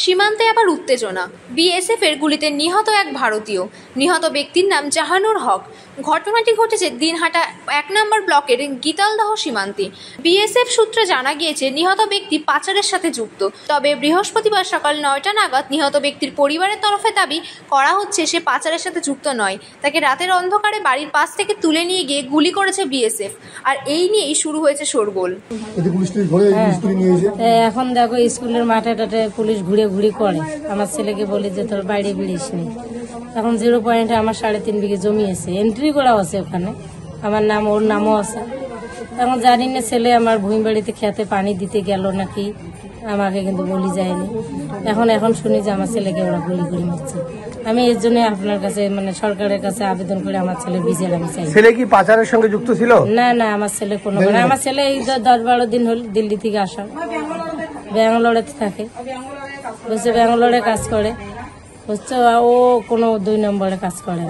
সীমান্তে আবার উত্তেজনা। বিএসএফ এর গুলিতে নিহত এক ভারতীয়। নিহত ব্যক্তির নাম জাহানুর হক। ঘটনাটি ঘটেছে দিনহাটা 1 নম্বর ব্লকের গীতালদহ সীমান্তে। বিএসএফ সূত্রে জানা গিয়েছে নিহত ব্যক্তি পাচারের সাথে যুক্ত। তবে বৃহস্পতিবার সকাল 9টা নাগাদ নিহত ব্যক্তির পরিবারের তরফে দাবি করা হচ্ছে সে পাচারের সাথে যুক্ত নয়। তাকে রাতের অন্ধকারে বাড়ির পাশ থেকে তুলে নিয়ে গিয়ে গুলি করেছে বিএসএফ। আর এই নিয়েই শুরু হয়েছে শোরগোল। এখন দেখো স্কুলের মাঠে টাটে পুলিশ ঘুরে ঘুরে করে। আমার ছেলেকে বলে যে তোর বাইরে বেরিস নি। এখন 0 পয়েন্টে আমার 3.5 বিঘে জমি আছে, এন্ট্রি করা আছে ওখানে, আমার নাম ওর নামও আছে। এখন জানি না ছেলে আমার ভূমি বাড়িতে খেতে পানি দিতে গেল নাকি, আমাকে কিন্তু বলি যায়নি। এখন শুনি যে আমার ছেলেকে ওরা গুলি করে মারছে। আমি এর জন্য আপনার কাছে মানে সরকারের কাছে আবেদন করে আমার ছেলে ভিজে আমি চাই। ছেলে কি পাচারের সঙ্গে যুক্ত ছিল? না না, আমার ছেলে কোনো, আমার ছেলে এই 10-12 দিন হল দিল্লি থেকে আসা, ব্যাঙ্গালোরে থাকে, বুঝছে ব্যাঙ্গালোরে কাজ করে, বুঝছো। ও কোনো 2 নম্বরে কাজ করে।